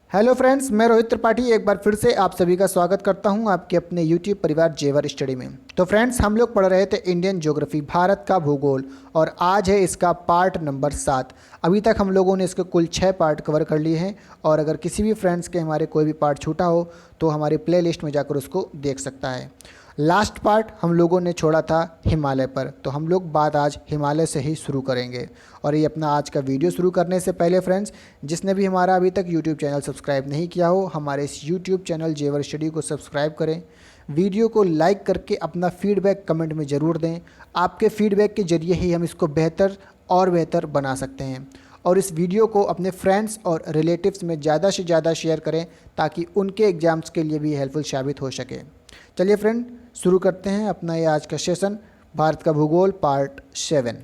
Hello friends, मैं रोहित त्रिपाठी एक बार फिर से आप सभी का स्वागत करता हूं आपके अपने यूट्यूब परिवार जेवर स्टडी में। तो फ्रेंड्स, हम लोग पढ़ रहे थे इंडियन ज्योग्राफी, भारत का भूगोल, और आज है इसका पार्ट नंबर 7। अभी तक हम लोगों ने इसके कुल 6 पार्ट कवर कर लिए हैं, और अगर किसी भी फ्रेंड्स के हमारे कोई भी पार्ट छूटा हो तो हमारी प्लेलिस्ट में जाकर उसको देख सकता है। लास्ट पार्ट हम लोगों ने छोड़ा था हिमालय पर, तो हम लोग बात आज हिमालय से ही शुरू करेंगे। और ये अपना आज का वीडियो शुरू करने से पहले फ्रेंड्स, जिसने भी हमारा अभी तक यूट्यूब चैनल सब्सक्राइब नहीं किया हो, हमारे इस यूट्यूब चैनल जेवर स्टडी को सब्सक्राइब करें। वीडियो को लाइक करके अपना फीडबैक कमेंट में ज़रूर दें। आपके फीडबैक के ज़रिए ही हम इसको बेहतर और बेहतर बना सकते हैं। और इस वीडियो को अपने फ्रेंड्स और रिलेटिव्स में ज़्यादा से ज़्यादा शेयर करें ताकि उनके एग्ज़ाम्स के लिए भी हेल्पफुल साबित हो सके। चलिए फ्रेंड, शुरू करते हैं अपना ये आज का सेशन, भारत का भूगोल पार्ट 7।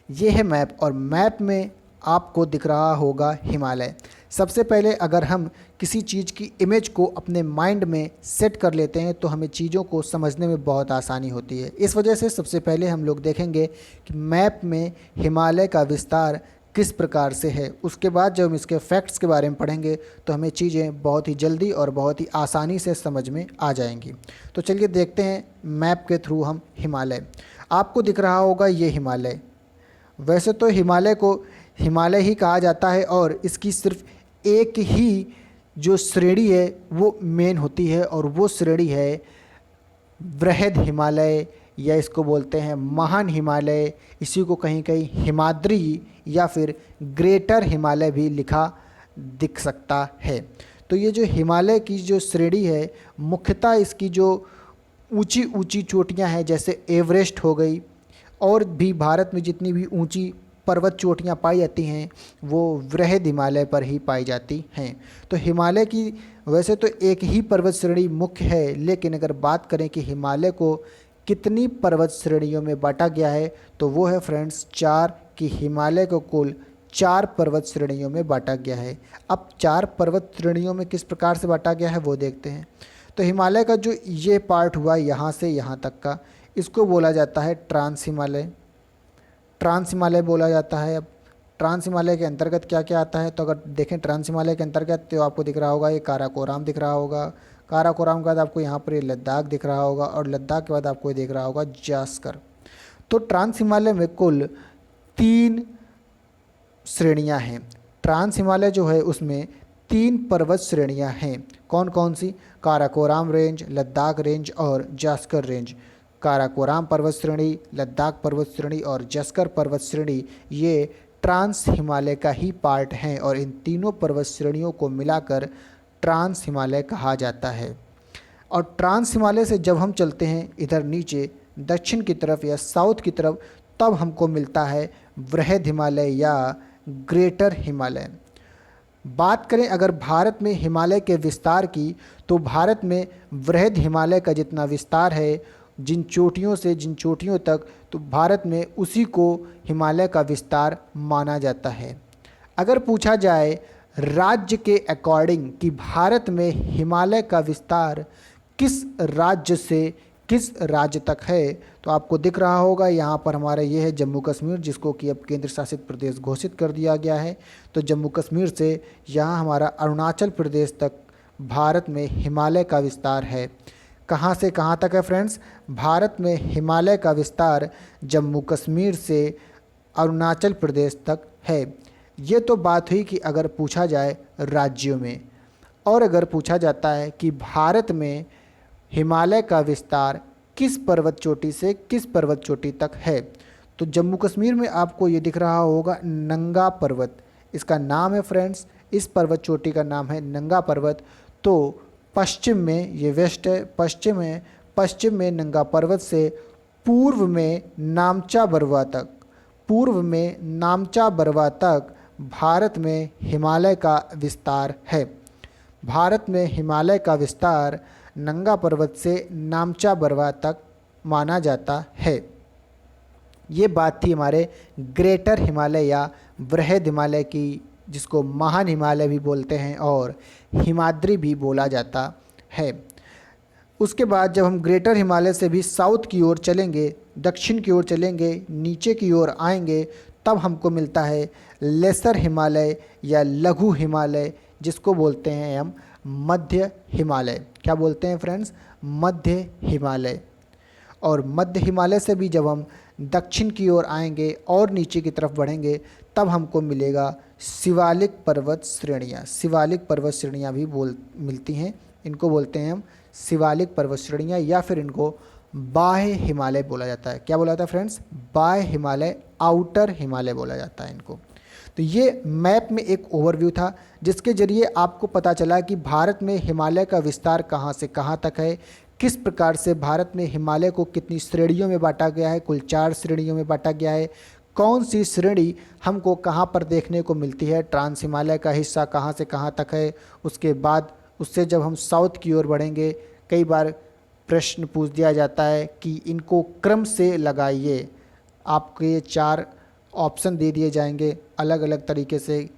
ये है मैप, और मैप में आपको दिख रहा होगा हिमालय। सबसे पहले अगर हम किसी चीज़ की इमेज को अपने माइंड में सेट कर लेते हैं तो हमें चीज़ों को समझने में बहुत आसानी होती है। इस वजह से सबसे पहले हम लोग देखेंगे कि मैप में हिमालय का विस्तार किस प्रकार से है। उसके बाद जब हम इसके फैक्ट्स के बारे में पढ़ेंगे तो हमें चीज़ें बहुत ही जल्दी और बहुत ही आसानी से समझ में आ जाएंगी। तो चलिए देखते हैं मैप के थ्रू हम हिमालय। आपको दिख रहा होगा ये हिमालय। वैसे तो हिमालय को हिमालय ही कहा जाता है, और इसकी सिर्फ एक ही जो श्रेणी है वो मेन होती है, और वो श्रेणी है वृहद हिमालय, या इसको बोलते हैं महान हिमालय। इसी को कहीं कहीं हिमाद्री या फिर ग्रेटर हिमालय भी लिखा दिख सकता है। तो ये जो हिमालय की जो श्रेणी है, मुख्यतः इसकी जो ऊंची ऊंची चोटियां हैं, जैसे एवरेस्ट हो गई, और भी भारत में जितनी भी ऊंची पर्वत चोटियां पाई जाती हैं वो वृहद हिमालय पर ही पाई जाती हैं। तो हिमालय की वैसे तो एक ही पर्वत श्रेणी मुख्य है, लेकिन अगर बात करें कि हिमालय को कितनी पर्वत श्रेणियों में बांटा गया है तो वो है फ्रेंड्स 4, कि हिमालय को कुल 4 पर्वत श्रेणियों में बांटा गया है। अब 4 पर्वत श्रेणियों में किस प्रकार से बांटा गया है वो देखते हैं। तो हिमालय का जो ये पार्ट हुआ यहाँ से यहाँ तक का, इसको बोला जाता है ट्रांस हिमालय। ट्रांस हिमालय बोला जाता है। अब ट्रांस हिमालय के अंतर्गत क्या क्या आता है, तो अगर देखें ट्रांस हिमालय के अंतर्गत तो आपको दिख रहा होगा ये काराकोरम दिख रहा होगा। काराकोरम के बाद आपको यहाँ पर ये लद्दाख दिख रहा होगा, और लद्दाख के बाद आपको ये दिख रहा होगा जास्कर। तो ट्रांस हिमालय में कुल 3 श्रेणियाँ हैं। ट्रांस हिमालय जो है उसमें 3 पर्वत श्रेणियाँ हैं। कौन कौन सी? काराकोरम रेंज, लद्दाख रेंज और जास्कर रेंज। काराकोरम पर्वत श्रेणी, लद्दाख पर्वत श्रेणी और जास्कर पर्वत श्रेणी ये ट्रांस हिमालय का ही पार्ट हैं, और इन तीनों पर्वत श्रेणियों को मिलाकर ट्रांस हिमालय कहा जाता है। और ट्रांस हिमालय से जब हम चलते हैं इधर नीचे दक्षिण की तरफ या साउथ की तरफ, तब हमको मिलता है वृहद हिमालय या ग्रेटर हिमालय। बात करें अगर भारत में हिमालय के विस्तार की, तो भारत में वृहद हिमालय का जितना विस्तार है जिन चोटियों से जिन चोटियों तक, तो भारत में उसी को हिमालय का विस्तार माना जाता है। अगर पूछा जाए राज्य के अकॉर्डिंग कि भारत में हिमालय का विस्तार किस राज्य से किस राज्य तक है, तो आपको दिख रहा होगा यहाँ पर हमारा ये है जम्मू कश्मीर, जिसको कि अब केंद्र शासित प्रदेश घोषित कर दिया गया है। तो जम्मू कश्मीर से यहाँ हमारा अरुणाचल प्रदेश तक भारत में हिमालय का विस्तार है। कहाँ से कहाँ तक है फ्रेंड्स? भारत में हिमालय का विस्तार जम्मू कश्मीर से अरुणाचल प्रदेश तक है। ये तो बात हुई कि अगर पूछा जाए राज्यों में, और अगर पूछा जाता है कि भारत में हिमालय का विस्तार किस पर्वत चोटी से किस पर्वत चोटी तक है, तो जम्मू कश्मीर में आपको ये दिख रहा होगा नंगा पर्वत, इसका नाम है फ्रेंड्स। इस पर्वत चोटी का नाम है नंगा पर्वत। तो पश्चिम में ये वेस्ट है, पश्चिम है, पश्चिम में नंगा पर्वत से पूर्व में नामचा बरवा तक, पूर्व में नामचा बरवा तक भारत में हिमालय का विस्तार है। भारत में हिमालय का विस्तार नंगा पर्वत से नामचा बरवा तक माना जाता है। ये बात थी हमारे ग्रेटर हिमालय या वृहद हिमालय की, जिसको महान हिमालय भी बोलते हैं और हिमाद्री भी बोला जाता है। उसके बाद जब हम ग्रेटर हिमालय से भी साउथ की ओर चलेंगे, दक्षिण की ओर चलेंगे, नीचे की ओर आएंगे, तब हमको मिलता है लेसर हिमालय या लघु हिमालय, जिसको बोलते हैं हम मध्य हिमालय। क्या बोलते हैं फ्रेंड्स? मध्य हिमालय। और मध्य हिमालय से भी जब हम दक्षिण की ओर आएंगे और नीचे की तरफ बढ़ेंगे तब हमको मिलेगा शिवालिक पर्वत श्रेणियाँ। शिवालिक पर्वत श्रेणियाँ भी मिलती हैं। इनको बोलते हैं हम शिवालिक पर्वत श्रेणियाँ, या फिर इनको बाह्य हिमालय बोला जाता है। क्या बोला जाता है फ्रेंड्स? बाह्य हिमालय, आउटर हिमालय बोला जाता है इनको। तो ये मैप में एक ओवरव्यू था जिसके ज़रिए आपको पता चला कि भारत में हिमालय का विस्तार कहाँ से कहाँ तक है, किस प्रकार से भारत में हिमालय को कितनी श्रेणियों में बांटा गया है, कुल 4 श्रेणियों में बांटा गया है। कौन सी श्रेणी हमको कहाँ पर देखने को मिलती है, ट्रांस हिमालय का हिस्सा कहाँ से कहाँ तक है। उसके बाद उससे जब हम साउथ की ओर बढ़ेंगे, कई बार प्रश्न पूछ दिया जाता है कि इनको क्रम से लगाइए। आपको ये 4 ऑप्शन दे दिए जाएंगे अलग अलग तरीके से,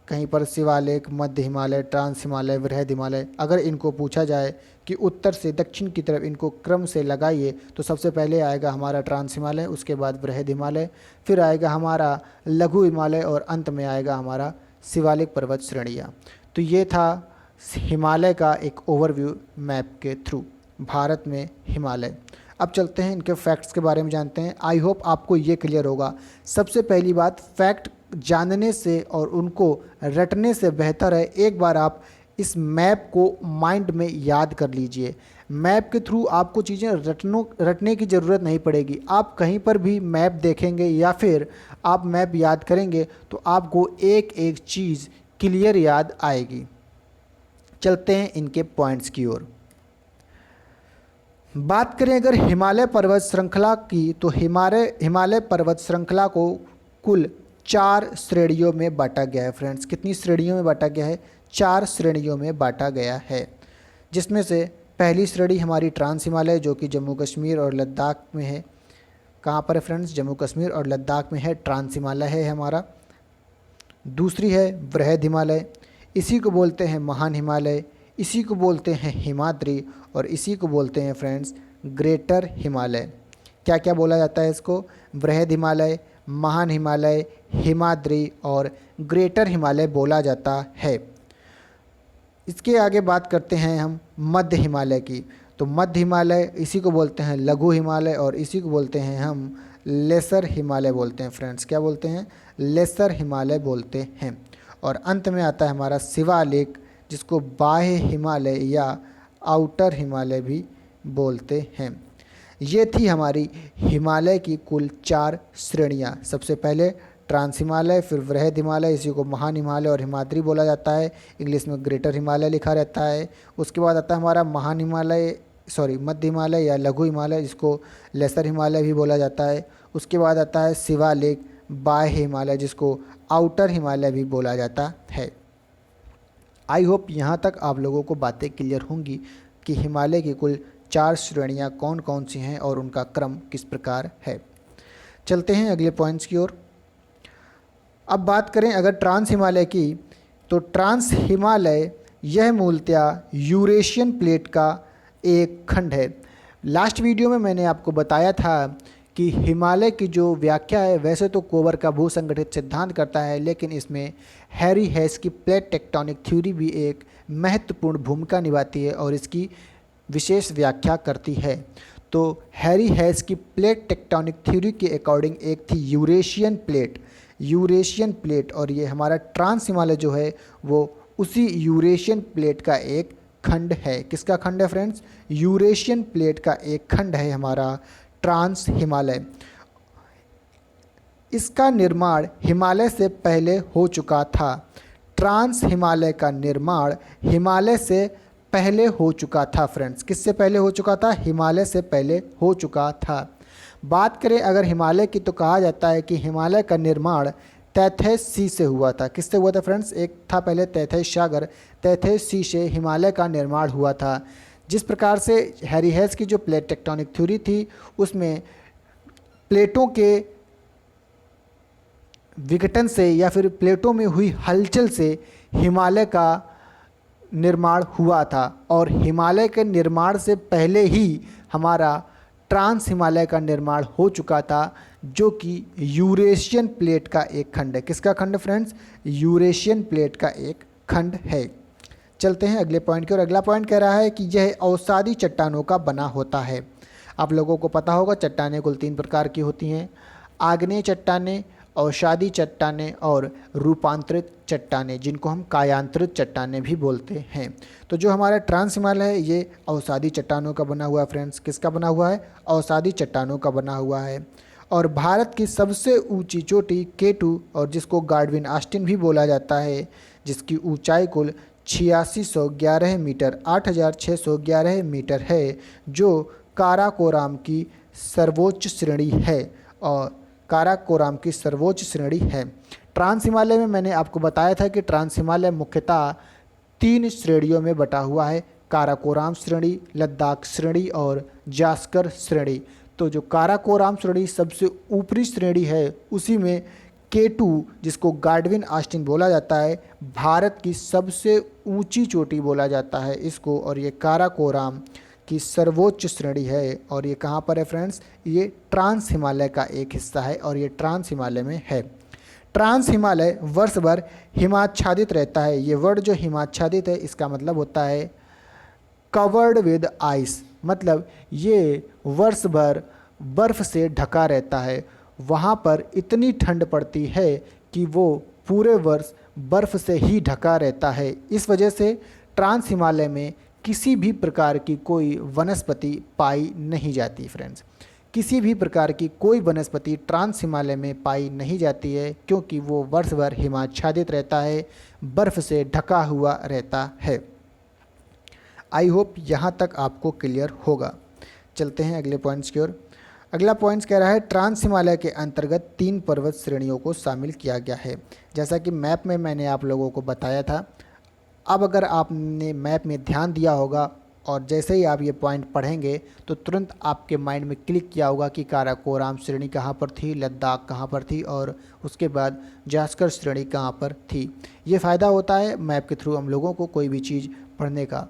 कहीं पर शिवालिक, मध्य हिमालय, ट्रांस हिमालय, वृहद हिमालय। अगर इनको पूछा जाए कि उत्तर से दक्षिण की तरफ इनको क्रम से लगाइए तो सबसे पहले आएगा हमारा ट्रांस हिमालय, उसके बाद वृहद हिमालय, फिर आएगा हमारा लघु हिमालय और अंत में आएगा हमारा शिवालिक पर्वत श्रेणियाँ। तो ये था हिमालय का एक ओवरव्यू मैप के थ्रू, भारत में हिमालय। अब चलते हैं इनके फैक्ट्स के बारे में जानते हैं। आई होप आपको ये क्लियर होगा। सबसे पहली बात, फैक्ट जानने से और उनको रटने से बेहतर है एक बार आप इस मैप को माइंड में याद कर लीजिए। मैप के थ्रू आपको चीज़ें रटने की ज़रूरत नहीं पड़ेगी। आप कहीं पर भी मैप देखेंगे या फिर आप मैप याद करेंगे तो आपको एक एक चीज़ क्लियर याद आएगी। चलते हैं इनके पॉइंट्स की ओर। बात करें अगर हिमालय पर्वत श्रृंखला की, तो हिमालय पर्वत श्रृंखला को कुल 4 श्रेणियों में बांटा गया है फ्रेंड्स। कितनी श्रेणियों में बांटा गया है? 4 श्रेणियों में बांटा गया है, जिसमें से पहली श्रेणी हमारी ट्रांस हिमालय जो कि जम्मू कश्मीर और लद्दाख में है। कहाँ पर है फ्रेंड्स? जम्मू कश्मीर और लद्दाख में है, ट्रांस हिमालय है हमारा। दूसरी है वृहद हिमालय, इसी को बोलते हैं महान हिमालय, इसी को बोलते हैं हिमाद्री और इसी को बोलते हैं फ्रेंड्स ग्रेटर हिमालय। क्या क्या बोला जाता है इसको? वृहद हिमालय, महान हिमालय, हिमाद्री और ग्रेटर हिमालय बोला जाता है। इसके आगे बात करते हैं हम मध्य हिमालय की। तो मध्य हिमालय, इसी को बोलते हैं लघु हिमालय और इसी को बोलते हैं हम लेसर हिमालय बोलते हैं फ्रेंड्स। क्या बोलते हैं? लेसर हिमालय बोलते हैं। और अंत में आता है हमारा शिवालिक, जिसको बाह्य हिमालय या आउटर हिमालय भी बोलते हैं। ये थी हमारी हिमालय की कुल 4 श्रेणियाँ। सबसे पहले ट्रांस हिमालय, फिर वृहद हिमालय, इसी को महान हिमालय और हिमाद्री बोला जाता है, इंग्लिश में ग्रेटर हिमालय लिखा रहता है। उसके बाद आता है हमारा मध्य हिमालय या लघु हिमालय, जिसको लेसर हिमालय भी बोला जाता है। उसके बाद आता है शिवालिक, बाह्य हिमालय, जिसको आउटर हिमालय भी बोला जाता है। आई होप यहाँ तक आप लोगों को बातें क्लियर होंगी कि हिमालय की कुल 4 श्रेणियाँ कौन कौन सी हैं और उनका क्रम किस प्रकार है। चलते हैं अगले पॉइंट्स की ओर। अब बात करें अगर ट्रांस हिमालय की, तो ट्रांस हिमालय यह मूलतः यूरेशियन प्लेट का एक खंड है। लास्ट वीडियो में मैंने आपको बताया था कि हिमालय की जो व्याख्या है वैसे तो कोबर का भूसंगठित सिद्धांत करता है, लेकिन इसमें हैरी हेस की प्लेट टेक्टोनिक थ्योरी भी एक महत्वपूर्ण भूमिका निभाती है और इसकी विशेष व्याख्या करती है। तो हैरी हेस की प्लेट टेक्टोनिक थ्योरी के अकॉर्डिंग एक थी यूरेशियन प्लेट, और ये हमारा ट्रांस हिमालय जो है वो उसी यूरेशियन प्लेट का एक खंड है। किसका खंड है फ्रेंड्स? यूरेशियन प्लेट का एक खंड है हमारा ट्रांस हिमालय। इसका निर्माण हिमालय से पहले हो चुका था। ट्रांस हिमालय का निर्माण हिमालय से पहले हो चुका था फ्रेंड्स। किससे पहले हो चुका था? हिमालय से पहले हो चुका था। बात करें अगर हिमालय की, तो कहा जाता है कि हिमालय का निर्माण तैथैस सी से हुआ था। किससे हुआ था फ्रेंड्स? एक था पहले तैथैस सागर, तैथैस सी से हिमालय का निर्माण हुआ था। जिस प्रकार से हैरी हेस की जो प्लेट टेक्टोनिक थ्योरी थी उसमें प्लेटों के विघटन से या फिर प्लेटों में हुई हलचल से हिमालय का निर्माण हुआ था, और हिमालय के निर्माण से पहले ही हमारा ट्रांस हिमालय का निर्माण हो चुका था, जो कि यूरेशियन प्लेट का एक खंड है। किसका खंड फ्रेंड्स? यूरेशियन प्लेट का एक खंड है। चलते हैं अगले पॉइंट की ओर। अगला पॉइंट कह रहा है कि यह अवसादी चट्टानों का बना होता है। आप लोगों को पता होगा चट्टानें कुल 3 प्रकार की होती हैं: आग्नेय चट्टानें, अवसादी चट्टानें और रूपांतरित चट्टानें, जिनको हम कायांतरित चट्टानें भी बोलते हैं। तो जो हमारा ट्रांस हिमालय है ये अवसादी चट्टानों का बना हुआ है फ्रेंड्स। किसका बना हुआ है? अवसादी चट्टानों का बना हुआ है। और भारत की सबसे ऊंची चोटी K2, और जिसको गाडविन आस्टिन भी बोला जाता है, जिसकी ऊंचाई कुल 8611 मीटर 8611 मीटर है, जो काराकोराम की सर्वोच्च श्रेणी है और काराकोराम की सर्वोच्च श्रेणी है। ट्रांस हिमालय में मैंने आपको बताया था कि ट्रांस हिमालय मुख्यतः 3 श्रेणियों में बटा हुआ है: काराकोराम श्रेणी, लद्दाख श्रेणी और जास्कर श्रेणी। तो जो काराकोराम श्रेणी सबसे ऊपरी श्रेणी है, उसी में K2, जिसको गाडविन आस्टिन बोला जाता है, भारत की सबसे ऊंची चोटी बोला जाता है इसको, और ये काराकोराम की सर्वोच्च श्रेणी है। और ये कहाँ पर है फ्रेंड्स? ये ट्रांस हिमालय का एक हिस्सा है और ये ट्रांस हिमालय में है। ट्रांस हिमालय वर्ष भर हिमाच्छादित रहता है। ये वर्ड जो हिमाच्छादित है, इसका मतलब होता है कवर्ड विद आइस, मतलब ये वर्ष भर बर्फ़ से ढका रहता है। वहाँ पर इतनी ठंड पड़ती है कि वो पूरे वर्ष बर्फ़ से ही ढका रहता है। इस वजह से ट्रांस हिमालय में किसी भी प्रकार की कोई वनस्पति पाई नहीं जाती फ्रेंड्स। किसी भी प्रकार की कोई वनस्पति ट्रांस हिमालय में पाई नहीं जाती है, क्योंकि वो वर्ष भर हिमाच्छादित रहता है, बर्फ़ से ढका हुआ रहता है। आई होप यहाँ तक आपको क्लियर होगा। चलते हैं अगले पॉइंट्स की ओर। अगला पॉइंट्स कह रहा है ट्रांस हिमालय के अंतर्गत 3 पर्वत श्रेणियों को शामिल किया गया है। जैसा कि मैप में मैंने आप लोगों को बताया था। अब अगर आपने मैप में ध्यान दिया होगा और जैसे ही आप ये पॉइंट पढ़ेंगे तो तुरंत आपके माइंड में क्लिक किया होगा कि काराकोराम श्रेणी कहाँ पर थी, लद्दाख कहाँ पर थी और उसके बाद जास्कर श्रेणी कहाँ पर थी। ये फ़ायदा होता है मैप के थ्रू हम लोगों को कोई भी चीज़ पढ़ने का।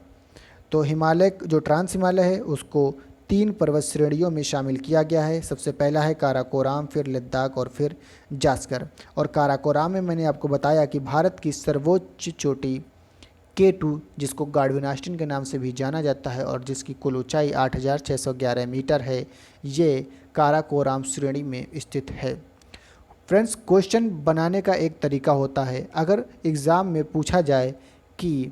तो हिमालय जो ट्रांस हिमालय है उसको 3 पर्वत श्रेणियों में शामिल किया गया है। सबसे पहला है काराकोराम, फिर लद्दाख और फिर जास्कर। और काराकोराम में मैंने आपको बताया कि भारत की सर्वोच्च चोटी K2, जिसको गाडविन आस्टिन के नाम से भी जाना जाता है और जिसकी कुल ऊंचाई 8611 मीटर है, ये काराकोराम श्रेणी में स्थित है। फ्रेंड्स, क्वेश्चन बनाने का एक तरीका होता है। अगर एग्ज़ाम में पूछा जाए कि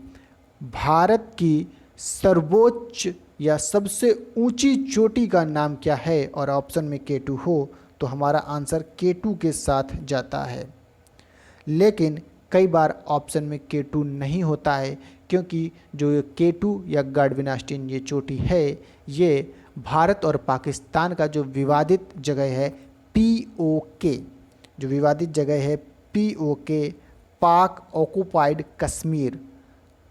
भारत की सर्वोच्च या सबसे ऊंची चोटी का नाम क्या है और ऑप्शन में K2 हो, तो हमारा आंसर K2 के साथ जाता है। लेकिन कई बार ऑप्शन में K2 नहीं होता है, क्योंकि जो K2 या गाडविन आस्टिन ये चोटी है, ये भारत और पाकिस्तान का जो विवादित जगह है POK, जो विवादित जगह है POK, पाक ऑक्युपाइड कश्मीर,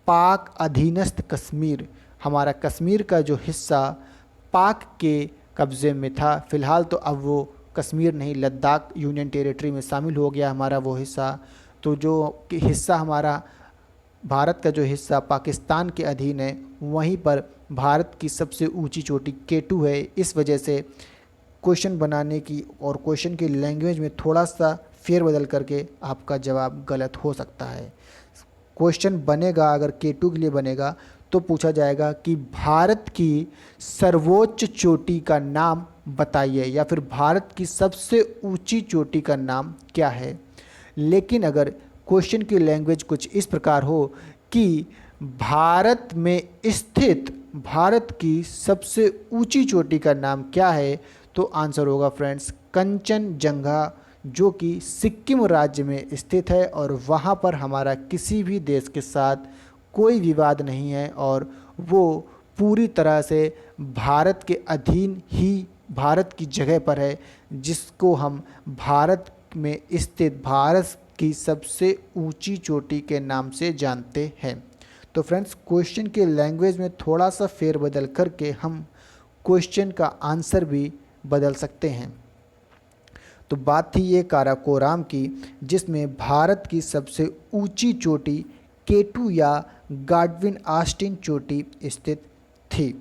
पाक अधीनस्थ कश्मीर, हमारा कश्मीर का जो हिस्सा पाक के कब्ज़े में था, फ़िलहाल तो अब वो कश्मीर नहीं, लद्दाख यूनियन टेरिटरी में शामिल हो गया हमारा वो हिस्सा। तो जो हिस्सा हमारा भारत का जो हिस्सा पाकिस्तान के अधीन है, वहीं पर भारत की सबसे ऊंची चोटी K2 है। इस वजह से क्वेश्चन बनाने की और क्वेश्चन की लैंग्वेज में थोड़ा सा फेरबदल करके आपका जवाब गलत हो सकता है। क्वेश्चन बनेगा, अगर K2 के लिए बनेगा तो पूछा जाएगा कि भारत की सर्वोच्च चोटी का नाम बताइए, या फिर भारत की सबसे ऊंची चोटी का नाम क्या है। लेकिन अगर क्वेश्चन की लैंग्वेज कुछ इस प्रकार हो कि भारत में स्थित भारत की सबसे ऊंची चोटी का नाम क्या है, तो आंसर होगा फ्रेंड्स कंचनजंगा, जो कि सिक्किम राज्य में स्थित है और वहाँ पर हमारा किसी भी देश के साथ कोई विवाद नहीं है और वो पूरी तरह से भारत के अधीन ही भारत की जगह पर है, जिसको हम भारत में स्थित भारत की सबसे ऊंची चोटी के नाम से जानते हैं। तो फ्रेंड्स, क्वेश्चन के लैंग्वेज में थोड़ा सा फेरबदल करके हम क्वेश्चन का आंसर भी बदल सकते हैं। तो बात थी ये काराकोराम की, जिसमें भारत की सबसे ऊंची चोटी K2 या गाडविन आस्टिन चोटी स्थित थी।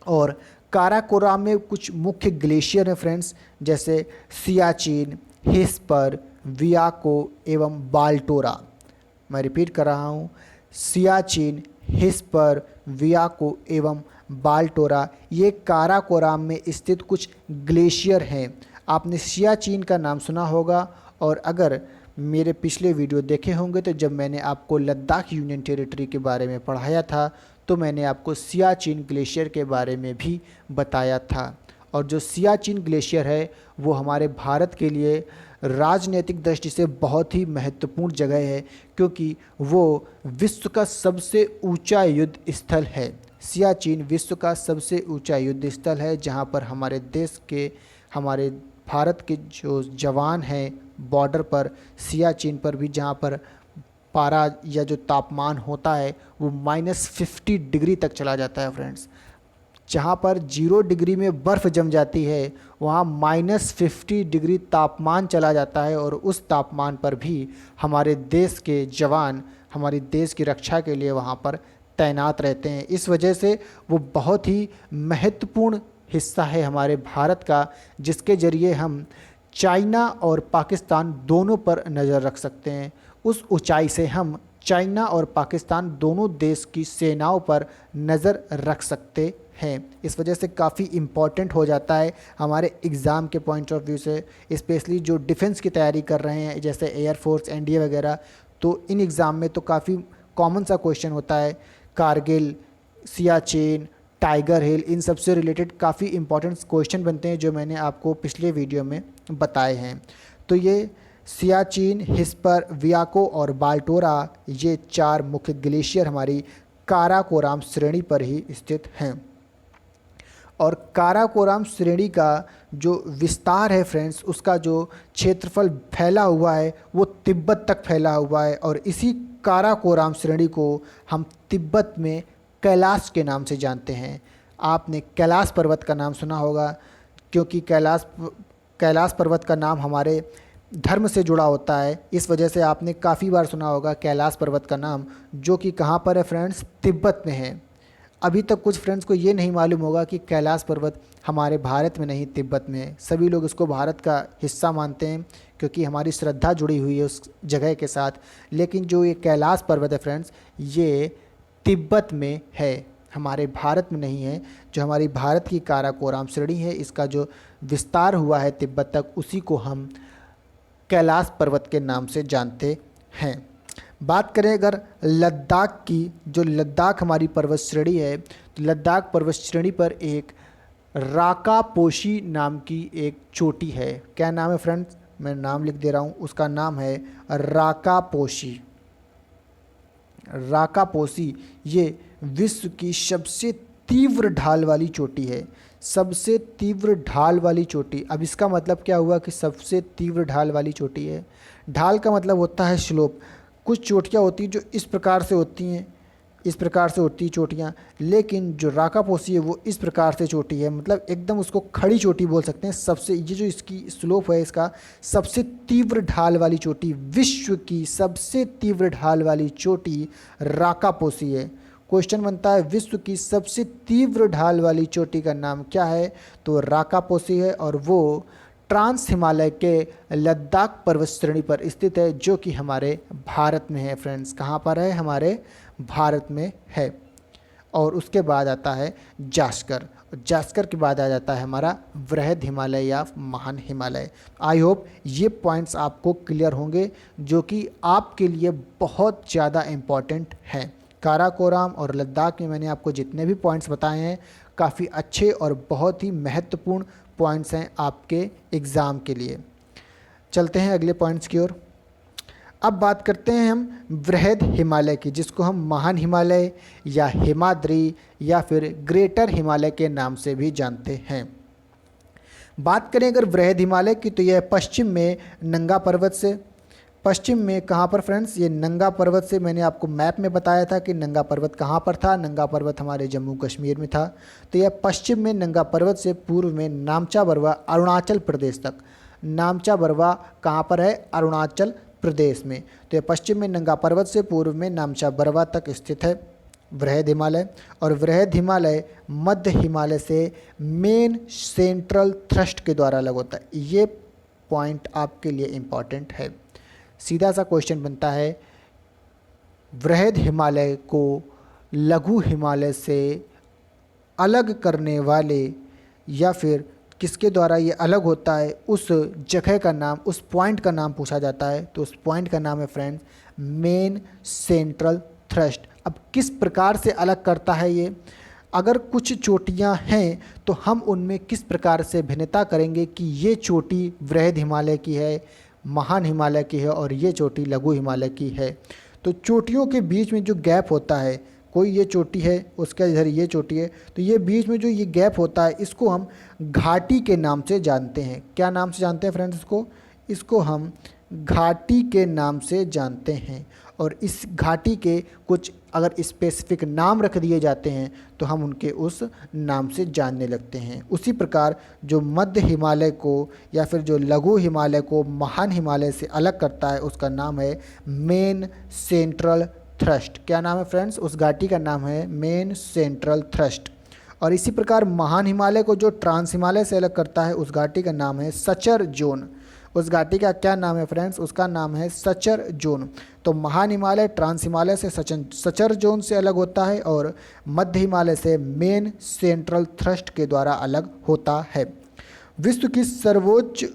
और काराकोरम में कुछ मुख्य ग्लेशियर हैं फ्रेंड्स, जैसे सियाचिन, हिस्पर, वियाको एवं बाल्टोरा। मैं रिपीट कर रहा हूँ, सियाचिन, हिस्पर, वियाको एवं बाल्टोरा ये काराकोरम में स्थित कुछ ग्लेशियर हैं। आपने सियाचिन का नाम सुना होगा, और अगर मेरे पिछले वीडियो देखे होंगे तो जब मैंने आपको लद्दाख यूनियन टेरिटरी के बारे में पढ़ाया था तो मैंने आपको सियाचिन ग्लेशियर के बारे में भी बताया था। और जो सियाचिन ग्लेशियर है वो हमारे भारत के लिए राजनीतिक दृष्टि से बहुत ही महत्वपूर्ण जगह है, क्योंकि वो विश्व का सबसे ऊंचा युद्ध स्थल है। सियाचिन विश्व का सबसे ऊंचा युद्ध स्थल है, जहां पर हमारे देश के, हमारे भारत के जो जवान हैं बॉर्डर पर, सियाचिन पर भी, जहाँ पर पारा या जो तापमान होता है वो -50 डिग्री तक चला जाता है फ्रेंड्स। जहाँ पर 0 डिग्री में बर्फ़ जम जाती है वहाँ -50 डिग्री तापमान चला जाता है, और उस तापमान पर भी हमारे देश के जवान हमारे देश की रक्षा के लिए वहाँ पर तैनात रहते हैं। इस वजह से वो बहुत ही महत्वपूर्ण हिस्सा है हमारे भारत का, जिसके ज़रिए हम चाइना और पाकिस्तान दोनों पर नज़र रख सकते हैं। उस ऊंचाई से हम चाइना और पाकिस्तान दोनों देश की सेनाओं पर नज़र रख सकते हैं। इस वजह से काफ़ी इम्पॉर्टेंट हो जाता है हमारे एग्ज़ाम के पॉइंट ऑफ व्यू से, स्पेशली जो डिफेंस की तैयारी कर रहे हैं जैसे एयरफोर्स, एनडीए वगैरह। तो इन एग्ज़ाम में तो काफ़ी कॉमन सा क्वेश्चन होता है, कारगिल, सियाचिन, टाइगर हिल, इन सब से रिलेटेड काफ़ी इंपॉर्टेंट क्वेश्चन बनते हैं जो मैंने आपको पिछले वीडियो में बताए हैं। तो ये सियाचिन, हिस्पर, वियाको और बाल्टोरा ये 4 मुख्य ग्लेशियर हमारी काराकोरम श्रेणी पर ही स्थित हैं। और काराकोरम श्रेणी का जो विस्तार है फ्रेंड्स, उसका जो क्षेत्रफल फैला हुआ है वो तिब्बत तक फैला हुआ है, और इसी काराकोरम श्रेणी को हम तिब्बत में कैलाश के नाम से जानते हैं। आपने कैलाश पर्वत का नाम सुना होगा, क्योंकि कैलाश पर्वत का नाम हमारे धर्म से जुड़ा होता है। इस वजह से आपने काफ़ी बार सुना होगा कैलाश पर्वत का नाम, जो कि कहाँ पर है फ्रेंड्स, तिब्बत में है। अभी तक कुछ फ्रेंड्स को ये नहीं मालूम होगा कि कैलाश पर्वत हमारे भारत में नहीं, तिब्बत में है। सभी लोग इसको भारत का हिस्सा मानते हैं क्योंकि हमारी श्रद्धा जुड़ी हुई है उस जगह के साथ, लेकिन जो ये कैलाश पर्वत है फ्रेंड्स, ये तिब्बत में है, हमारे भारत में नहीं है। जो हमारी भारत की काराकोरम श्रेणी है, इसका जो विस्तार हुआ है तिब्बत तक, उसी को हम कैलाश पर्वत के नाम से जानते हैं। बात करें अगर लद्दाख की, जो लद्दाख हमारी पर्वत श्रेणी है, तो लद्दाख पर्वत श्रेणी पर एक राकापोशी नाम की एक चोटी है। क्या नाम है फ्रेंड्स, मैं नाम लिख दे रहा हूँ, उसका नाम है राकापोशी। राकापोशी ये विश्व की सबसे तीव्र ढाल वाली चोटी है, सबसे तीव्र ढाल वाली चोटी। अब इसका मतलब क्या हुआ कि सबसे तीव्र ढाल वाली चोटी है। ढाल का मतलब होता है स्लोप। कुछ चोटियाँ होती हैं जो इस प्रकार से होती हैं, इस प्रकार से होती चोटियाँ, लेकिन जो राकापोशी है वो इस प्रकार से चोटी है, मतलब एकदम उसको खड़ी चोटी बोल सकते हैं। सबसे ये जो इसकी स्लोप है, इसका सबसे तीव्र ढाल वाली चोटी, विश्व की सबसे तीव्र ढाल वाली चोटी राकापोशी है। क्वेश्चन बनता है विश्व की सबसे तीव्र ढाल वाली चोटी का नाम क्या है, तो राकापोशी है, और वो ट्रांस हिमालय के लद्दाख पर्वत श्रेणी पर स्थित है, जो कि हमारे भारत में है फ्रेंड्स। कहाँ पर है, हमारे भारत में है। और उसके बाद आता है जास्कर, जास्कर के बाद आ जाता है हमारा वृहद हिमालय या महान हिमालय। आई होप ये पॉइंट्स आपको क्लियर होंगे, जो कि आपके लिए बहुत ज़्यादा इम्पॉर्टेंट हैं। काराकोरम और लद्दाख में मैंने आपको जितने भी पॉइंट्स बताए हैं, काफ़ी अच्छे और बहुत ही महत्वपूर्ण पॉइंट्स हैं आपके एग्ज़ाम के लिए। चलते हैं अगले पॉइंट्स की ओर। अब बात करते हैं हम वृहद हिमालय की, जिसको हम महान हिमालय या हिमाद्री या फिर ग्रेटर हिमालय के नाम से भी जानते हैं। बात करें अगर वृहद हिमालय की, तो यह पश्चिम में नंगा पर्वत से, पश्चिम में कहाँ पर फ्रेंड्स, ये नंगा पर्वत से, मैंने आपको मैप में बताया था कि नंगा पर्वत कहाँ पर था। नंगा पर्वत हमारे जम्मू कश्मीर में था। तो यह पश्चिम में नंगा पर्वत से पूर्व में नामचा बरवा अरुणाचल प्रदेश तक, नामचा बरवा कहाँ पर है, अरुणाचल प्रदेश में। तो यह पश्चिम में नंगा पर्वत से पूर्व में नामचा बरवा तक स्थित है। वृहद हिमालय, और वृहद हिमालय मध्य हिमालय से मेन सेंट्रल थ्रस्ट के द्वारा अलग होता है। ये पॉइंट आपके लिए इम्पॉर्टेंट है। सीधा सा क्वेश्चन बनता है, वृहद हिमालय को लघु हिमालय से अलग करने वाले या फिर किसके द्वारा ये अलग होता है, उस जगह का नाम, उस पॉइंट का नाम पूछा जाता है। तो उस पॉइंट का नाम है फ्रेंड्स मेन सेंट्रल थ्रस्ट। अब किस प्रकार से अलग करता है ये, अगर कुछ चोटियां हैं तो हम उनमें किस प्रकार से भिन्नता करेंगे कि ये चोटी वृहद हिमालय की है, महान हिमालय की है, और ये चोटी लघु हिमालय की है। तो चोटियों के बीच में जो गैप होता है, कोई ये चोटी है, उसका इधर ये चोटी है, तो ये बीच में जो ये गैप होता है इसको हम घाटी के नाम से जानते हैं। क्या नाम से जानते हैं फ्रेंड्स इसको? इसको हम घाटी के नाम से जानते हैं। और इस घाटी के कुछ अगर स्पेसिफिक नाम रख दिए जाते हैं तो हम उनके उस नाम से जानने लगते हैं। उसी प्रकार जो मध्य हिमालय को या फिर जो लघु हिमालय को महान हिमालय से अलग करता है उसका नाम है मेन सेंट्रल थ्रस्ट। क्या नाम है फ्रेंड्स? उस घाटी का नाम है मेन सेंट्रल थ्रस्ट। और इसी प्रकार महान हिमालय को जो ट्रांस हिमालय से अलग करता है उस घाटी का नाम है सचर जोन। उस घाटी का क्या नाम है फ्रेंड्स? उसका नाम है सचर जोन। तो महान हिमालय ट्रांस हिमालय से सचर जोन से अलग होता है और मध्य हिमालय से मेन सेंट्रल थ्रस्ट के द्वारा अलग होता है। विश्व की सर्वोच्च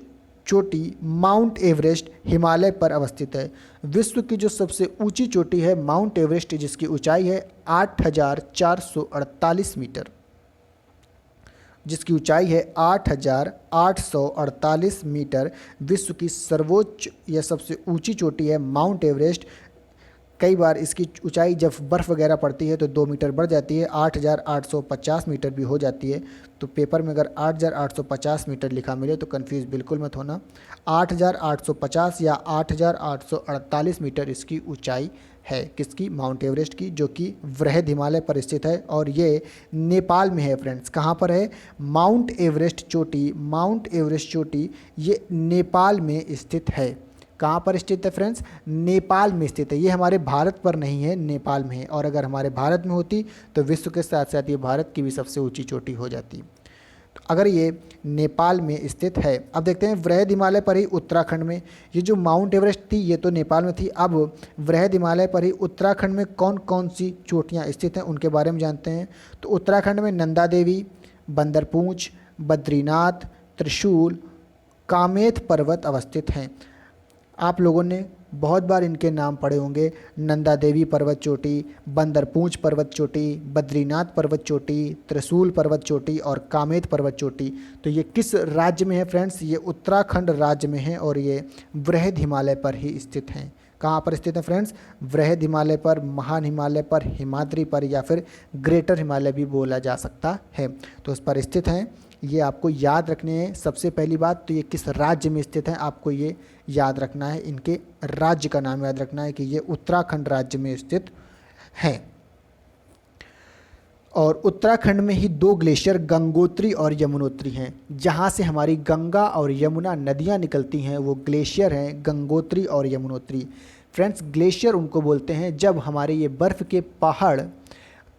चोटी माउंट एवरेस्ट हिमालय पर अवस्थित है। विश्व की जो सबसे ऊंची चोटी है माउंट एवरेस्ट, जिसकी ऊंचाई है 8,448 मीटर, जिसकी ऊंचाई है 8,848 मीटर। विश्व की सर्वोच्च या सबसे ऊंची चोटी है माउंट एवरेस्ट। कई बार इसकी ऊंचाई जब बर्फ़ वगैरह पड़ती है तो 2 मीटर बढ़ जाती है, 8,850 मीटर भी हो जाती है। तो पेपर में अगर 8,850 मीटर लिखा मिले तो कंफ्यूज बिल्कुल मत होना। 8,850 या 8,848 मीटर इसकी ऊंचाई है। किसकी? माउंट एवरेस्ट की, जो कि वृहद हिमालय पर स्थित है और ये नेपाल में है फ्रेंड्स। कहाँ पर है? माउंट एवरेस्ट चोटी, माउंट एवरेस्ट चोटी ये नेपाल में स्थित है। कहाँ पर स्थित है फ्रेंड्स? नेपाल में स्थित है। ये हमारे भारत पर नहीं है, नेपाल में है। और अगर हमारे भारत में होती तो विश्व के साथ साथ ये भारत की भी सबसे ऊंची चोटी हो जाती। तो अगर ये नेपाल में स्थित है, अब देखते हैं वृहद हिमालय पर ही उत्तराखंड में, ये जो माउंट एवरेस्ट थी ये तो नेपाल में थी, अब वृहद हिमालय पर ही उत्तराखंड में कौन कौन सी चोटियाँ स्थित हैं उनके बारे में जानते हैं। तो उत्तराखंड में नंदा देवी, बंदरपूंछ, बद्रीनाथ, त्रिशूल, कामेत पर्वत अवस्थित हैं। आप लोगों ने बहुत बार इनके नाम पढ़े होंगे, नंदा देवी पर्वत चोटी, बंदरपूंछ पर्वत चोटी, बद्रीनाथ पर्वत चोटी, त्रिशूल पर्वत चोटी और कामेत पर्वत चोटी। तो ये किस राज्य में है फ्रेंड्स? ये उत्तराखंड राज्य में है और ये वृहद हिमालय पर ही स्थित हैं। कहाँ पर स्थित है फ्रेंड्स? वृहद हिमालय पर, महान हिमालय पर, हिमाद्री पर या फिर ग्रेटर हिमालय भी बोला जा सकता है। तो उस पर स्थित हैं। ये आपको याद रखने हैं। सबसे पहली बात तो ये किस राज्य में स्थित है आपको ये याद रखना है, इनके राज्य का नाम याद रखना है कि ये उत्तराखंड राज्य में स्थित हैं। और उत्तराखंड में ही 2 ग्लेशियर गंगोत्री और यमुनोत्री हैं। जहाँ से हमारी गंगा और यमुना नदियाँ निकलती हैं वो ग्लेशियर हैं गंगोत्री और यमुनोत्री। फ्रेंड्स, ग्लेशियर उनको बोलते हैं जब हमारे ये बर्फ़ के पहाड़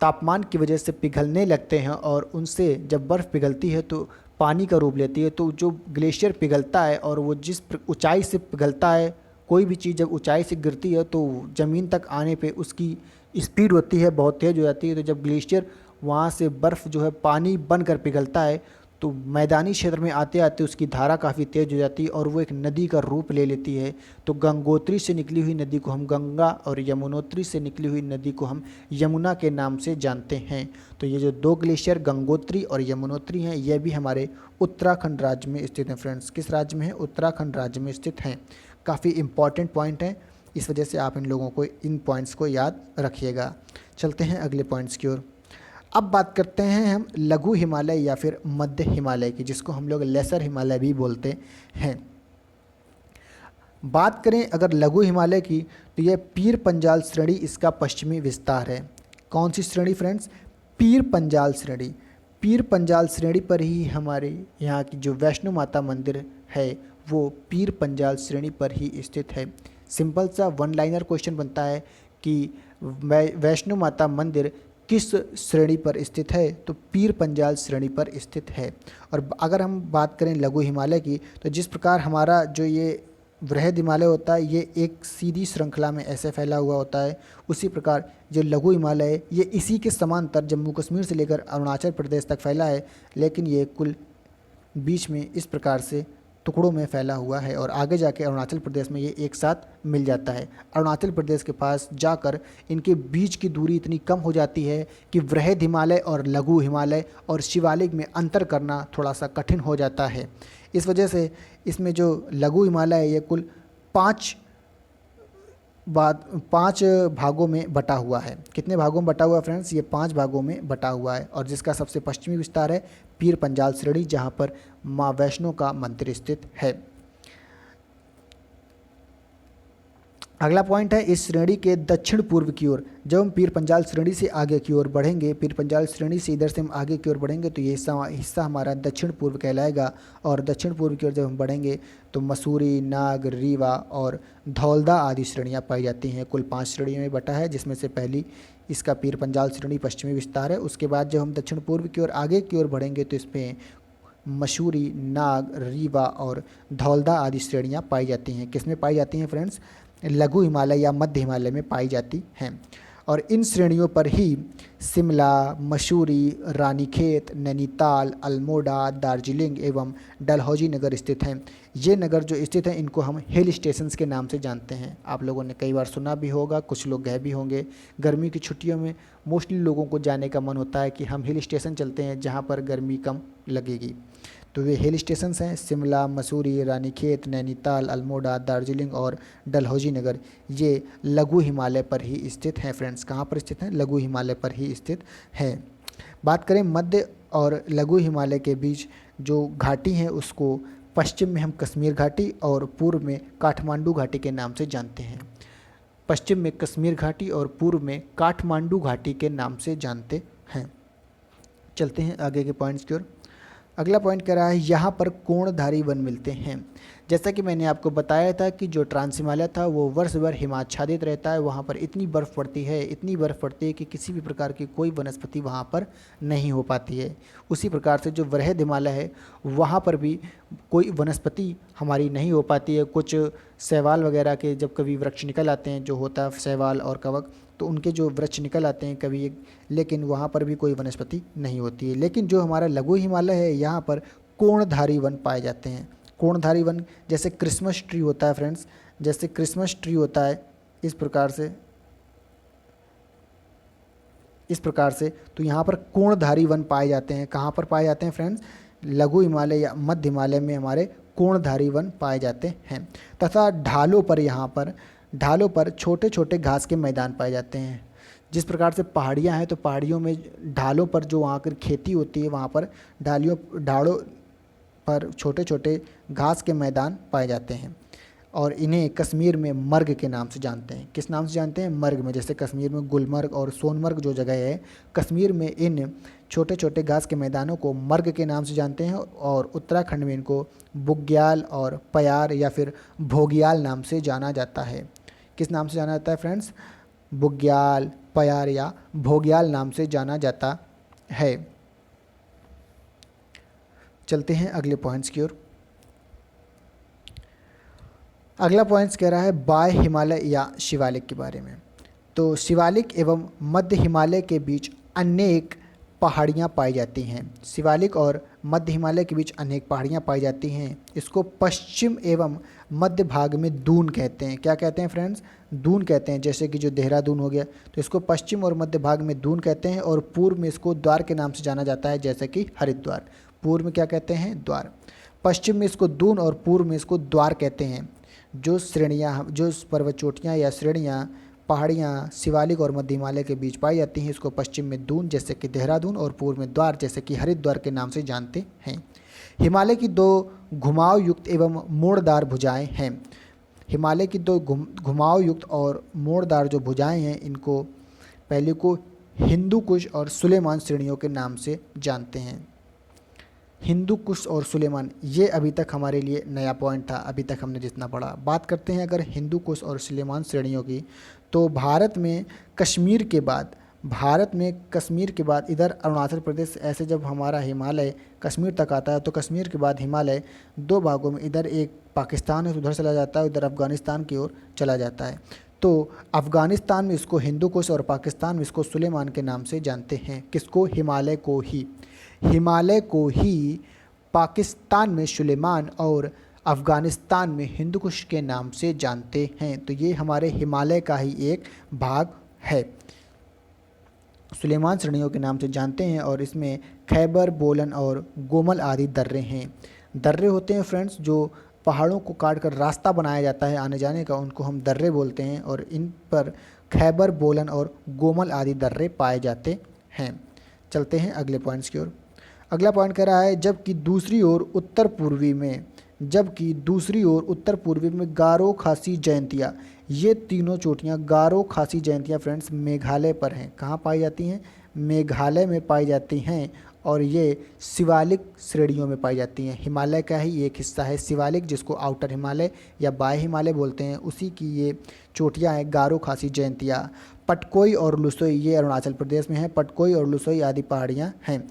तापमान की वजह से पिघलने लगते हैं और उनसे जब बर्फ़ पिघलती है तो पानी का रूप लेती है। तो जो ग्लेशियर पिघलता है और वो जिस ऊंचाई से पिघलता है, कोई भी चीज़ जब ऊंचाई से गिरती है तो ज़मीन तक आने पे उसकी स्पीड होती है, बहुत तेज़ हो जाती है। तो जब ग्लेशियर वहाँ से बर्फ़ जो है पानी बनकर पिघलता है तो मैदानी क्षेत्र में आते आते उसकी धारा काफ़ी तेज़ हो जाती है और वो एक नदी का रूप ले लेती है। तो गंगोत्री से निकली हुई नदी को हम गंगा और यमुनोत्री से निकली हुई नदी को हम यमुना के नाम से जानते हैं। तो ये जो 2 ग्लेशियर गंगोत्री और यमुनोत्री हैं ये भी हमारे उत्तराखंड राज्य में स्थित हैं फ्रेंड्स। किस राज्य में है? उत्तराखंड राज्य में स्थित हैं। काफ़ी इंपॉर्टेंट पॉइंट हैं, इस वजह से आप इन लोगों को, इन पॉइंट्स को याद रखिएगा। चलते हैं अगले पॉइंट्स की ओर। अब बात करते हैं हम लघु हिमालय या फिर मध्य हिमालय की, जिसको हम लोग लेसर हिमालय भी बोलते हैं। बात करें अगर लघु हिमालय की तो यह पीर पंजाल श्रेणी इसका पश्चिमी विस्तार है। कौन सी श्रेणी फ्रेंड्स? पीर पंजाल श्रेणी। पीर पंजाल श्रेणी पर ही हमारे यहाँ की जो वैष्णो माता मंदिर है वो पीर पंजाल श्रेणी पर ही स्थित है। सिंपल सा 1 लाइनर क्वेश्चन बनता है कि वैष्णो माता मंदिर किस श्रेणी पर स्थित है? तो पीर पंजाल श्रेणी पर स्थित है। और अगर हम बात करें लघु हिमालय की, तो जिस प्रकार हमारा जो ये वृहद हिमालय होता है ये एक सीधी श्रृंखला में ऐसे फैला हुआ होता है, उसी प्रकार जो लघु हिमालय है ये इसी के समांतर जम्मू कश्मीर से लेकर अरुणाचल प्रदेश तक फैला है, लेकिन ये कुल बीच में इस प्रकार से टुकड़ों में फैला हुआ है और आगे जाके अरुणाचल प्रदेश में ये एक साथ मिल जाता है। अरुणाचल प्रदेश के पास जाकर इनके बीच की दूरी इतनी कम हो जाती है कि वृहद हिमालय और लघु हिमालय और शिवालिक में अंतर करना थोड़ा सा कठिन हो जाता है। इस वजह से इसमें जो लघु हिमालय है ये कुल पाँच भागों में बटा हुआ है। कितने भागों में बटा हुआ है फ्रेंड्स? ये 5 भागों में बटा हुआ है और जिसका सबसे पश्चिमी विस्तार है पीर पंजाल श्रेणी, जहाँ पर माँ वैष्णो का मंदिर स्थित है। अगला पॉइंट है इस श्रेणी के दक्षिण पूर्व की ओर। जब हम पीर पंजाल श्रेणी से आगे की ओर बढ़ेंगे, पीर पंजाल श्रेणी से इधर से हम आगे की ओर बढ़ेंगे तो ये हिस्सा हमारा दक्षिण पूर्व कहलाएगा। और दक्षिण पूर्व की ओर जब हम बढ़ेंगे तो मसूरी, नाग, रीवा और धौलदा आदि श्रेणियाँ पाई जाती हैं। कुल 5 श्रेणियों में बटा है, जिसमें से पहली इसका पीर पंजाल श्रेणी पश्चिमी विस्तार है। उसके बाद जब हम दक्षिण पूर्व की ओर आगे की ओर बढ़ेंगे तो इसमें मसूरी, नाग, रीवा और धौलदा आदि श्रेणियाँ पाई जाती हैं। किस में पाई जाती हैं फ्रेंड्स? लघु हिमालय या मध्य हिमालय में पाई जाती हैं। और इन श्रेणियों पर ही शिमला, मसूरी, रानीखेत, नैनीताल, अल्मोड़ा, दार्जिलिंग एवं डलहौजी नगर स्थित हैं। ये नगर जो स्थित हैं इनको हम हिल स्टेशंस के नाम से जानते हैं। आप लोगों ने कई बार सुना भी होगा, कुछ लोग गए भी होंगे। गर्मी की छुट्टियों में मोस्टली लोगों को जाने का मन होता है कि हम हिल स्टेशन चलते हैं जहाँ पर गर्मी कम लगेगी। तो वे हिल स्टेशंस हैं शिमला, मसूरी, रानीखेत, नैनीताल, अल्मोड़ा, दार्जिलिंग और डलहौजी नगर। ये लघु हिमालय पर ही स्थित हैं फ्रेंड्स। कहाँ पर स्थित हैं? लघु हिमालय पर ही स्थित हैं। बात करें मध्य और लघु हिमालय के बीच जो घाटी है उसको पश्चिम में हम कश्मीर घाटी और पूर्व में काठमांडू घाटी के नाम से जानते हैं। पश्चिम में कश्मीर घाटी और पूर्व में काठमांडू घाटी के नाम से जानते हैं। चलते हैं आगे के पॉइंट्स की ओर। अगला पॉइंट कह रहा है यहाँ पर कोणधारी वन मिलते हैं। जैसा कि मैंने आपको बताया था कि जो ट्रांस हिमालय था वो वर्ष भर हिमाच्छादित रहता है। वहाँ पर इतनी बर्फ़ पड़ती है, इतनी बर्फ़ पड़ती है कि किसी भी प्रकार की कोई वनस्पति वहाँ पर नहीं हो पाती है। उसी प्रकार से जो वृहद हिमालय है वहाँ पर भी कोई वनस्पति हमारी नहीं हो पाती है। कुछ शैवाल वगैरह के जब कभी वृक्ष निकल आते हैं, जो होता है शैवाल और कवक, तो उनके जो वृक्ष निकल आते हैं कभी, लेकिन वहाँ पर भी कोई वनस्पति नहीं होती है। लेकिन जो हमारा लघु हिमालय है यहाँ पर कोणधारी वन पाए जाते हैं। कोणधारी वन जैसे क्रिसमस ट्री होता है फ्रेंड्स, जैसे क्रिसमस ट्री होता है इस प्रकार से तो यहाँ पर कोणधारी वन पाए जाते हैं। कहाँ पर पाए जाते हैं फ्रेंड्स? लघु हिमालय या मध्य हिमालय में हमारे कोणधारी वन पाए जाते हैं। तथा ढालों पर छोटे छोटे घास के मैदान पाए जाते हैं। जिस प्रकार से पहाड़ियाँ हैं तो पहाड़ियों में ढालों पर जो वहाँ की खेती होती है वहाँ पर ढालों पर छोटे छोटे घास के मैदान पाए जाते हैं। और इन्हें कश्मीर में मर्ग के नाम से जानते हैं। किस नाम से जानते हैं? मर्ग में। जैसे कश्मीर में गुलमर्ग और सोनमर्ग जो जगह है, कश्मीर में इन छोटे छोटे घास के मैदानों को मर्ग के नाम से जानते हैं और उत्तराखंड में इनको बुग्याल और पयार या फिर भोगियाल नाम से जाना जाता है। किस नाम से जाना जाता है फ्रेंड्स? बुग्याल, पयार या भोगियाल नाम से जाना जाता है। चलते हैं अगले पॉइंट्स की ओर। अगला पॉइंट्स कह रहा है बाह्य हिमालय या शिवालिक के बारे में। तो शिवालिक एवं मध्य हिमालय के बीच अनेक पहाड़ियाँ पाई जाती हैं। शिवालिक और मध्य हिमालय के बीच अनेक पहाड़ियाँ पाई जाती हैं। इसको पश्चिम एवं मध्य भाग में दून कहते हैं। क्या कहते हैं फ्रेंड्स? दून कहते हैं। जैसे कि जो देहरादून हो गया तो इसको पश्चिम और मध्य भाग में दून कहते हैं और पूर्व में इसको द्वार के नाम से जाना जाता है, जैसे कि हरिद्वार। पूर्व में क्या कहते हैं? द्वार। पश्चिम में इसको दून और पूर्व में इसको द्वार कहते हैं। जो श्रेणियाँ, जो पर्वत चोटियाँ या श्रेणियाँ, पहाड़ियाँ शिवालिक और मध्य हिमालय के बीच पाई जाती हैं, इसको पश्चिम में दून जैसे कि देहरादून और पूर्व में द्वार जैसे कि हरिद्वार के नाम से जानते हैं। हिमालय की 2 घुमाव युक्त एवं मोड़दार भुजाएं हैं। हिमालय की 2 घुमाव युक्त और मोड़दार जो भुजाएं हैं, इनको पहले को हिंदू कुश और सुलेमान श्रेणियों के नाम से जानते हैं। हिंदू कुश और सुलेमान, ये अभी तक हमारे लिए नया पॉइंट था, अभी तक हमने जितना पढ़ा। बात करते हैं अगर हिंदू कुश और सुलेमान श्रेणियों की, तो भारत में कश्मीर के बाद भारत में कश्मीर के बाद इधर अरुणाचल प्रदेश, ऐसे जब हमारा हिमालय कश्मीर तक आता है तो कश्मीर के बाद हिमालय दो भागों में, इधर एक पाकिस्तान है उधर चला जाता है, उधर अफ़गानिस्तान की ओर चला जाता है। तो अफ़गानिस्तान में इसको हिंदू कुश और पाकिस्तान में इसको सुलेमान के नाम से जानते हैं। किसको? हिमालय को ही। हिमालय को ही पाकिस्तान में सुलेमान और अफ़गानिस्तान में हिंदू कुश के नाम से जानते हैं। तो ये हमारे हिमालय का ही एक भाग है। सुलेमान श्रेणियों के नाम से जानते हैं और इसमें खैबर, बोलन और गोमल आदि दर्रे हैं। दर्रे होते हैं फ्रेंड्स जो पहाड़ों को काट कर रास्ता बनाया जाता है आने जाने का, उनको हम दर्रे बोलते हैं और इन पर खैबर, बोलन और गोमल आदि दर्रे पाए जाते हैं। चलते हैं अगले पॉइंट्स की ओर। अगला पॉइंट कह रहा है जबकि दूसरी ओर उत्तर पूर्वी में गारो, खासी, जयंतिया, ये तीनों चोटियाँ गारो, खासी, जयंतिया फ्रेंड्स मेघालय पर हैं। कहाँ पाई जाती हैं? मेघालय में पाई जाती हैं और ये शिवालिक श्रेणियों में पाई जाती हैं। हिमालय का ही एक हिस्सा है शिवालिक, जिसको आउटर हिमालय या बाह्य हिमालय बोलते हैं, उसी की ये चोटियाँ हैं गारो, खासी, जयंतिया। पटकोई और लुसोई ये अरुणाचल प्रदेश में है। पटकोई और लुसोई आदि पहाड़ियाँ हैं।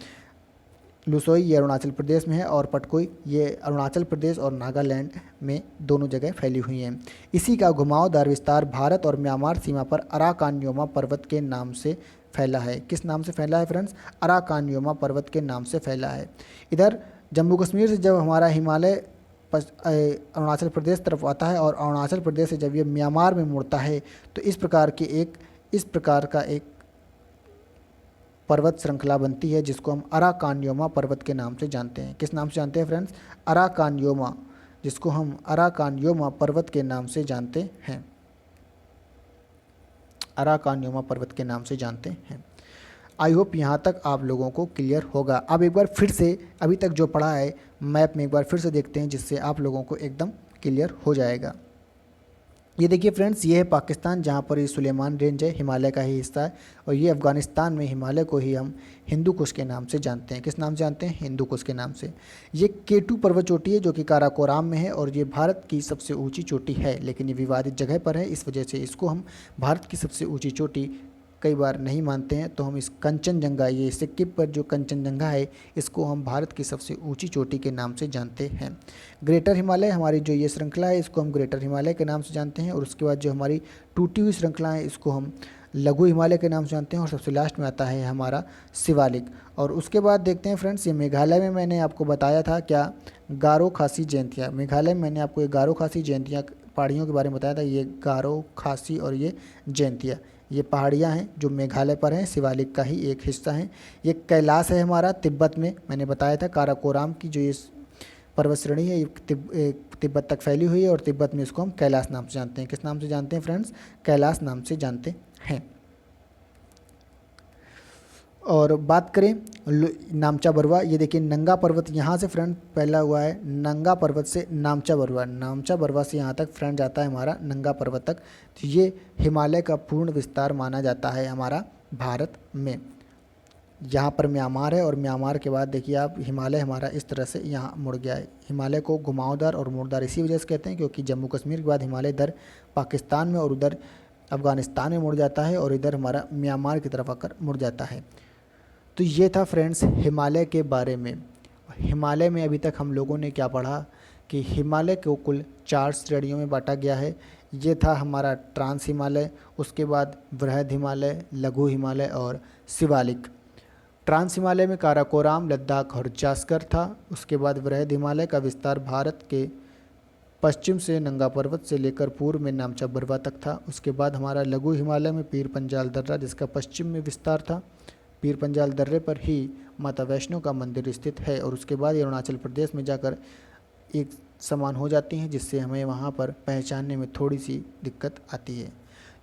लुसोई ये अरुणाचल प्रदेश में है और पटकोई ये अरुणाचल प्रदेश और नागालैंड में दोनों जगह फैली हुई हैं। इसी का घुमावदार विस्तार भारत और म्यांमार सीमा पर अराकानयोमा पर्वत के नाम से फैला है। किस नाम से फैला है फ्रेंड्स? अराकानयोमा पर्वत के नाम से फैला है। इधर जम्मू कश्मीर से जब हमारा हिमालय अरुणाचल प्रदेश तरफ आता है और अरुणाचल प्रदेश से जब ये म्यांमार में मुड़ता है तो इस प्रकार का एक पर्वत श्रृंखला बनती है जिसको हम अराकानयोमा पर्वत के नाम से जानते हैं। किस नाम से जानते हैं फ्रेंड्स? अराकानयोमा, जिसको हम अराकानयोमा पर्वत के नाम से जानते हैं। अराकानयोमा पर्वत के नाम से जानते हैं। आई होप यहाँ तक आप लोगों को क्लियर होगा। अब एक बार फिर से अभी तक जो पढ़ा है मैप में एक बार फिर से देखते हैं, जिससे आप लोगों को एकदम क्लियर हो जाएगा। ये देखिए फ्रेंड्स, ये है पाकिस्तान जहाँ पर ये सुलेमान रेंज है, हिमालय का ही हिस्सा है। और ये अफ़गानिस्तान में हिमालय को ही हम हिंदू कुश के नाम से जानते हैं। किस नाम से जानते हैं? हिंदू कुश के नाम से। ये केटू पर्वत चोटी है जो कि काराकोराम में है और ये भारत की सबसे ऊंची चोटी है, लेकिन ये विवादित जगह पर है, इस वजह से इसको हम भारत की सबसे ऊँची चोटी कई बार नहीं मानते हैं। तो हम इस कंचनजंगा, ये सिक्किम पर जो कंचनजंगा है, इसको हम भारत की सबसे ऊंची चोटी के नाम से जानते हैं। ग्रेटर हिमालय, हमारी जो ये श्रृंखला है इसको हम ग्रेटर हिमालय के नाम से जानते हैं। और उसके बाद जो हमारी टूटी हुई श्रृंखला है इसको हम लघु हिमालय के नाम से जानते हैं। और सबसे लास्ट में आता है हमारा शिवालिक। और उसके बाद देखते हैं फ्रेंड्स, ये मेघालय में मैंने आपको बताया था क्या? गारो, खासी, जयंतिया। मेघालय में मैंने आपको ये गारो, खासी, जयंतिया पहाड़ियों के बारे में बताया था। ये गारो, खासी और ये जयंतिया, ये पहाड़ियाँ हैं जो मेघालय पर हैं, शिवालिक का ही एक हिस्सा हैं। ये कैलाश है हमारा तिब्बत में, मैंने बताया था काराकोराम की जो ये पर्वत श्रेणी है ये तिब्बत तक फैली हुई है और तिब्बत में इसको हम कैलाश नाम से जानते हैं। किस नाम से जानते हैं फ्रेंड्स? कैलाश नाम से जानते हैं। और बात करें नामचा बरुआ, ये देखिए नंगा पर्वत यहाँ से फ्रेंड फैला हुआ है, नंगा पर्वत से नामचा बरुआ, नामचा बरुआ से यहाँ तक फ्रेंड जाता है हमारा नंगा पर्वत तक। तो ये हिमालय का पूर्ण विस्तार माना जाता है हमारा भारत में। यहाँ पर म्यांमार है और म्यांमार के बाद देखिए आप हिमालय हमारा इस तरह से यहाँ मुड़ गया है। हिमालय को घुमावदार और मुड़दार इसी वजह से कहते हैं क्योंकि जम्मू कश्मीर के बाद हिमालय इधर पाकिस्तान में और उधर अफ़गानिस्तान में मुड़ जाता है और इधर हमारा म्यांमार की तरफ आकर मुड़ जाता है। तो ये था फ्रेंड्स हिमालय के बारे में। हिमालय में अभी तक हम लोगों ने क्या पढ़ा कि हिमालय को कुल 4 श्रेणियों में बांटा गया है। ये था हमारा ट्रांस हिमालय, उसके बाद वृहद हिमालय, लघु हिमालय और शिवालिक। ट्रांस हिमालय में काराकोराम, लद्दाख और जास्कर था। उसके बाद वृहद हिमालय का विस्तार भारत के पश्चिम से नंगा पर्वत से लेकर पूर्व में नामचा बरुआ तक था। उसके बाद हमारा लघु हिमालय में पीर पंजाल दर्रा जिसका पश्चिम में विस्तार था। पीर पंजाल दर्रे पर ही माता वैष्णो का मंदिर स्थित है और उसके बाद ये अरुणाचल प्रदेश में जाकर एक समान हो जाती हैं, जिससे हमें वहाँ पर पहचानने में थोड़ी सी दिक्कत आती है।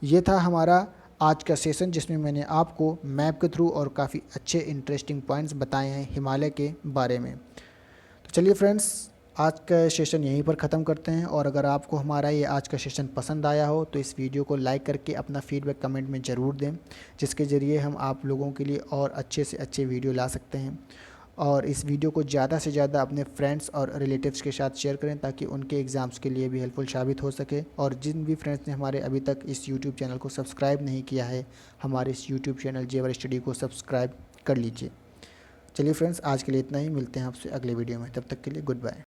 ये था हमारा आज का सेशन जिसमें मैंने आपको मैप के थ्रू और काफ़ी अच्छे इंटरेस्टिंग पॉइंट्स बताए हैं हिमालय के बारे में। तो चलिए फ्रेंड्स, आज का सेशन यहीं पर ख़त्म करते हैं। और अगर आपको हमारा ये आज का सेशन पसंद आया हो तो इस वीडियो को लाइक करके अपना फीडबैक कमेंट में ज़रूर दें, जिसके ज़रिए हम आप लोगों के लिए और अच्छे से अच्छे वीडियो ला सकते हैं। और इस वीडियो को ज़्यादा से ज़्यादा अपने फ्रेंड्स और रिलेटिव्स के साथ शेयर करें ताकि उनके एग्ज़ाम्स के लिए भी हेल्पफुल साबित हो सके। और जिन भी फ्रेंड्स ने हमारे अभी तक इस यूट्यूब चैनल को सब्सक्राइब नहीं किया है, हमारे इस यूट्यूब चैनल जेवर स्टडी को सब्सक्राइब कर लीजिए। चलिए फ्रेंड्स, आज के लिए इतना ही। मिलते हैं आपसे अगले वीडियो में, तब तक के लिए गुड बाय।